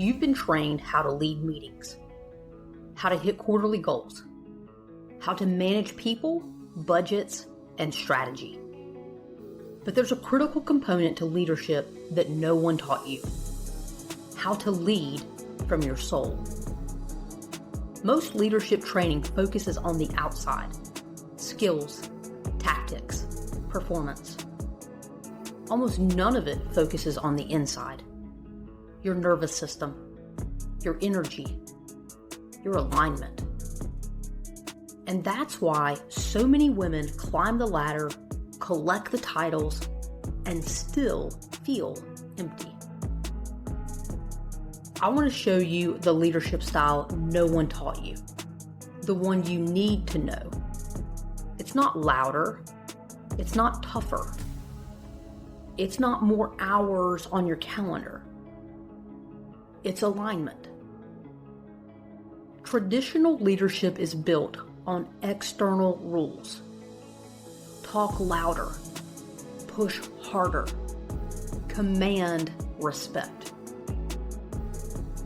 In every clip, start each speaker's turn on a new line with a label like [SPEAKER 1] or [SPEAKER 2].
[SPEAKER 1] You've been trained how to lead meetings, how to hit quarterly goals, how to manage people, budgets, and strategy. But there's a critical component to leadership that no one taught you: how to lead from your soul. Most leadership training focuses on the outside: skills, tactics, performance. Almost none of it focuses on the inside: your nervous system, your energy, your alignment. And that's why so many women climb the ladder, collect the titles, and still feel empty. I want to show you the leadership style no one taught you, the one you need to know. It's not louder, it's not tougher, it's not more hours on your calendar. It's alignment. Traditional leadership is built on external rules. Talk louder, push harder, command respect.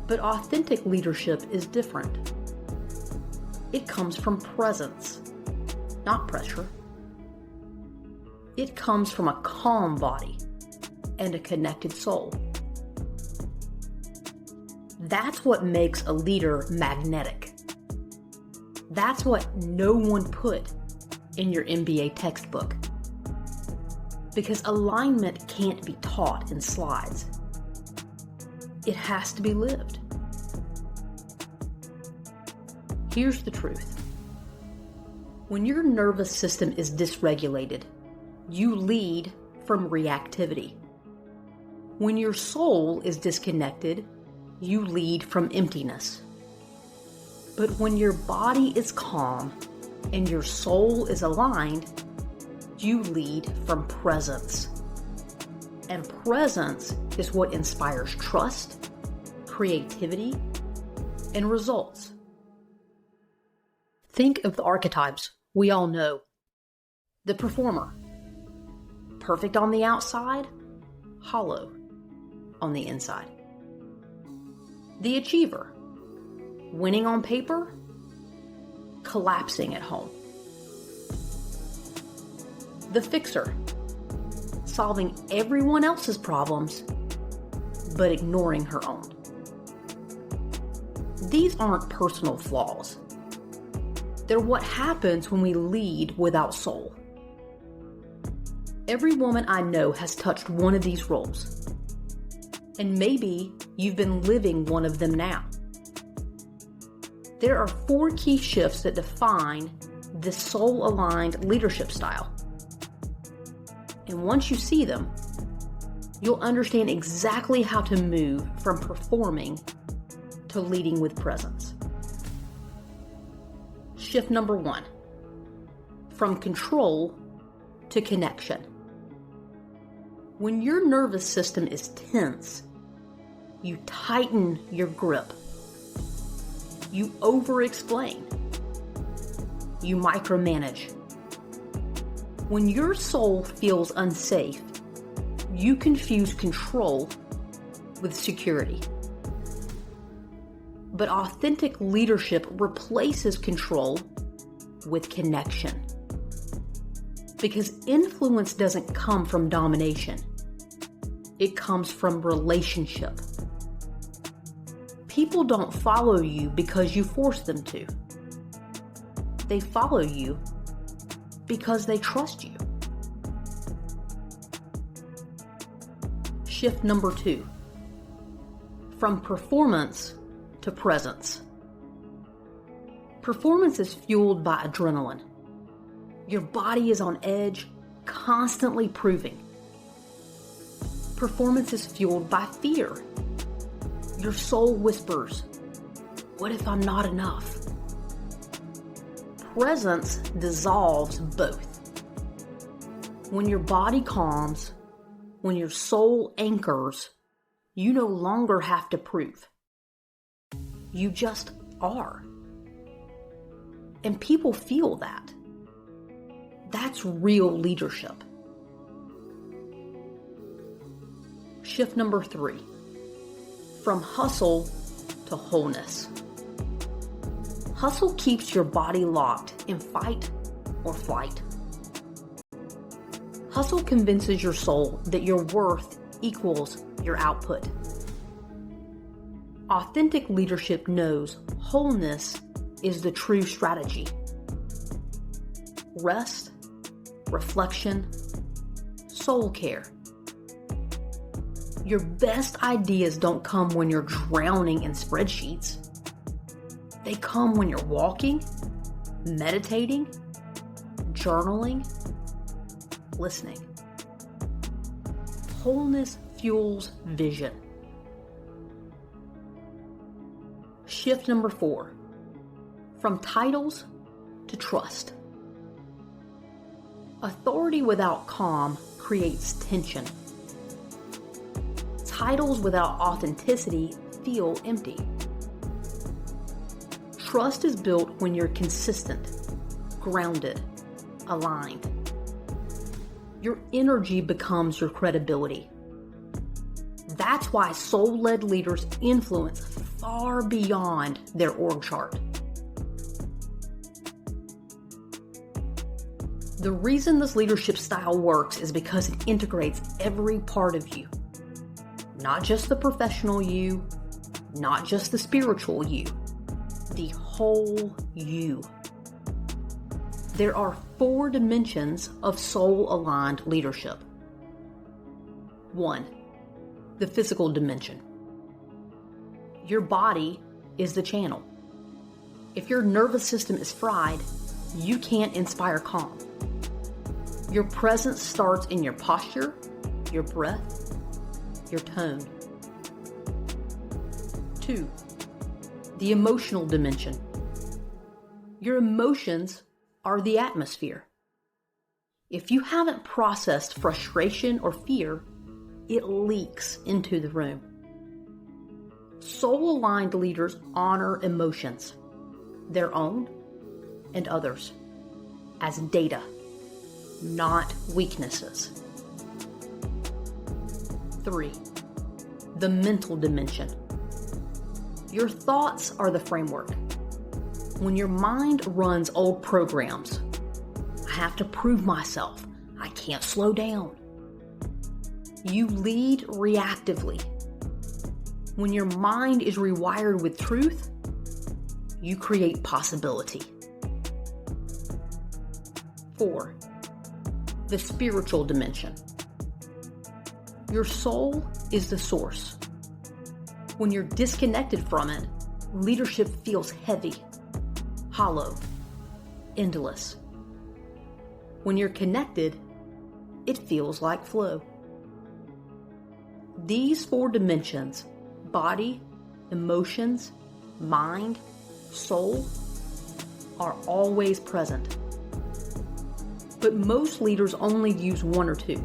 [SPEAKER 1] But authentic leadership is different. It comes from presence, not pressure. It comes from a calm body and a connected soul. That's what makes a leader magnetic. That's what no one put in your MBA textbook. Because alignment can't be taught in slides. It has to be lived. Here's the truth. When your nervous system is dysregulated, you lead from reactivity. When your soul is disconnected, you lead from emptiness. But when your body is calm and your soul is aligned, you lead from presence. And presence is what inspires trust, creativity, and results. Think of the archetypes we all know. The performer, perfect on the outside, hollow on the inside. The achiever, winning on paper, collapsing at home. The fixer, solving everyone else's problems, but ignoring her own. These aren't personal flaws. They're what happens when we lead without soul. Every woman I know has touched one of these roles. And maybe you've been living one of them now. There are 4 key shifts that define this soul-aligned leadership style. And once you see them, you'll understand exactly how to move from performing to leading with presence. Shift number 1, from control to connection. When your nervous system is tense, you tighten your grip. You over-explain. You micromanage. When your soul feels unsafe, you confuse control with security. But authentic leadership replaces control with connection. Because influence doesn't come from domination. It comes from relationship. People don't follow you because you force them to. They follow you because they trust you. Shift number 2, from performance to presence. Performance is fueled by adrenaline. Your body is on edge, constantly proving. Performance is fueled by fear. Your soul whispers, "What if I'm not enough?" Presence dissolves both. When your body calms, when your soul anchors, you no longer have to prove. You just are. And people feel that. That's real leadership. Shift number 3, From hustle to wholeness. Hustle keeps your body locked in fight or flight. Hustle convinces your soul that your worth equals your output. Authentic leadership knows wholeness is the true strategy. Rest, reflection, soul care. Your best ideas don't come when you're drowning in spreadsheets. They come when you're walking, meditating, journaling, listening. Wholeness fuels vision. Shift number 4. From titles to trust. Authority without calm creates tension. Titles without authenticity feel empty. Trust is built when you're consistent, grounded, aligned. Your energy becomes your credibility. That's why soul-led leaders influence far beyond their org chart. The reason this leadership style works is because it integrates every part of you. Not just the professional you, not just the spiritual you, the whole you. There are 4 dimensions of soul-aligned leadership. 1. The physical dimension. Your body is the channel. If your nervous system is fried, you can't inspire calm. Your presence starts in your posture, your breath, your tone. 2. The emotional dimension. Your emotions are the atmosphere. If you haven't processed frustration or fear, it leaks into the room. Soul-aligned leaders honor emotions, their own and others, as data, not weaknesses. 3. The mental dimension. Your thoughts are the framework. When your mind runs old programs, I have to prove myself, I can't slow down. You lead reactively. When your mind is rewired with truth, you create possibility. 4. The spiritual dimension. Your soul is the source. When you're disconnected from it, leadership feels heavy, hollow, endless. When you're connected, it feels like flow. These 4 dimensions, body, emotions, mind, soul, are always present. But most leaders only use 1 or 2.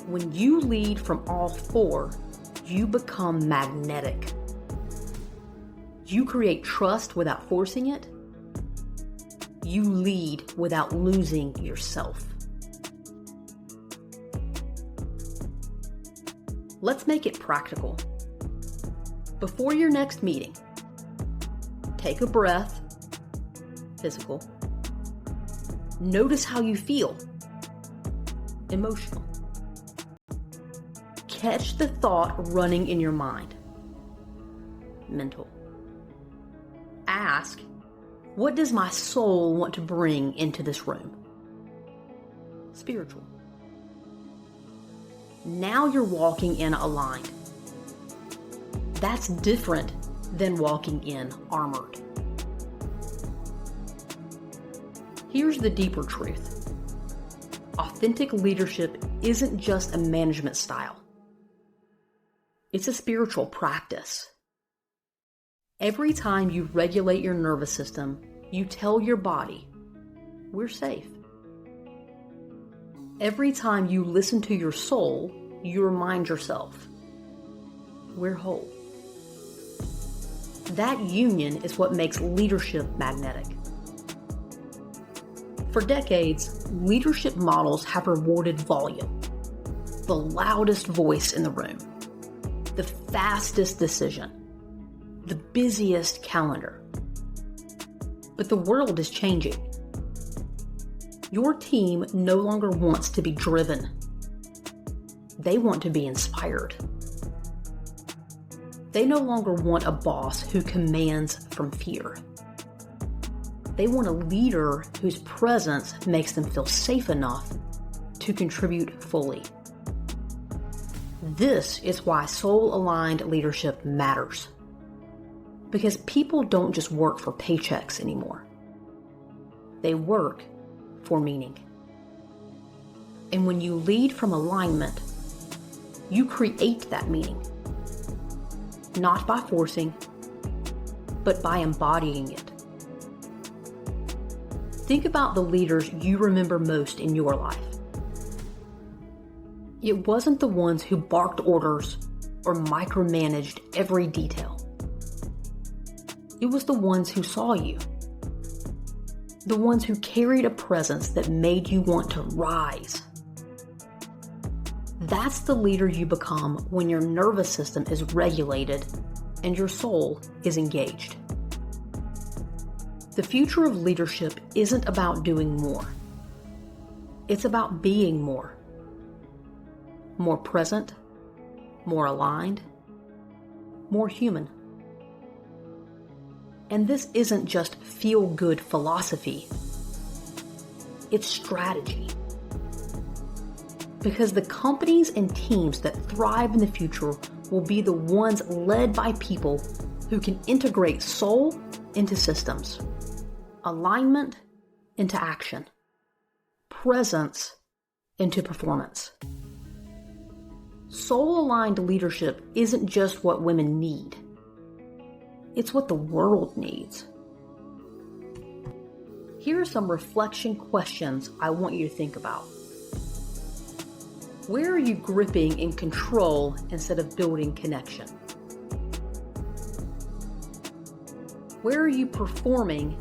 [SPEAKER 1] When you lead from all 4, you become magnetic. You create trust without forcing it. You lead without losing yourself. Let's make it practical. Before your next meeting, take a breath, physical. Notice how you feel, emotional. Catch the thought running in your mind, mental. Ask, what does my soul want to bring into this room? Spiritual. Now you're walking in aligned. That's different than walking in armored. Here's the deeper truth. Authentic leadership isn't just a management style. It's a spiritual practice. Every time you regulate your nervous system, you tell your body, we're safe. Every time you listen to your soul, you remind yourself, we're whole. That union is what makes leadership magnetic. For decades, leadership models have rewarded volume, the loudest voice in the room. the fastest decision, the busiest calendar. But the world is changing. Your team no longer wants to be driven. They want to be inspired. They no longer want a boss who commands from fear. They want a leader whose presence makes them feel safe enough to contribute fully. This is why soul-aligned leadership matters. Because people don't just work for paychecks anymore. They work for meaning. And when you lead from alignment, you create that meaning. Not by forcing, but by embodying it. Think about the leaders you remember most in your life. It wasn't the ones who barked orders or micromanaged every detail. It was the ones who saw you. The ones who carried a presence that made you want to rise. That's the leader you become when your nervous system is regulated and your soul is engaged. The future of leadership isn't about doing more. It's about being more. More present, more aligned, more human. And this isn't just feel-good philosophy. It's strategy. Because the companies and teams that thrive in the future will be the ones led by people who can integrate soul into systems, alignment into action, presence into performance. Soul-aligned leadership isn't just what women need. It's what the world needs. Here are some reflection questions I want you to think about. Where are you gripping in control instead of building connection? Where are you performing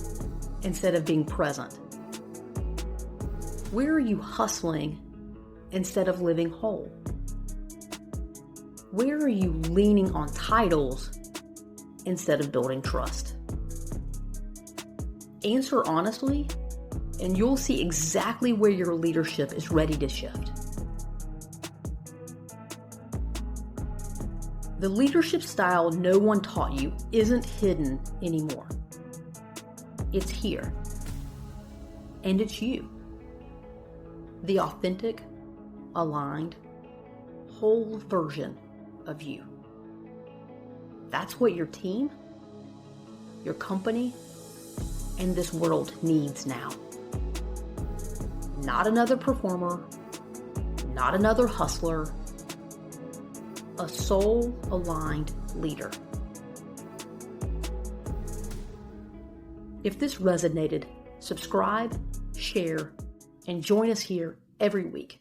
[SPEAKER 1] instead of being present? Where are you hustling instead of living whole? Where are you leaning on titles instead of building trust? Answer honestly, and you'll see exactly where your leadership is ready to shift. The leadership style no one taught you isn't hidden anymore. It's here. And it's you. The authentic, aligned, whole version of you. That's what your team, your company, and this world needs now. Not another performer, not another hustler, a soul-aligned leader. If this resonated, subscribe, share, and join us here every week.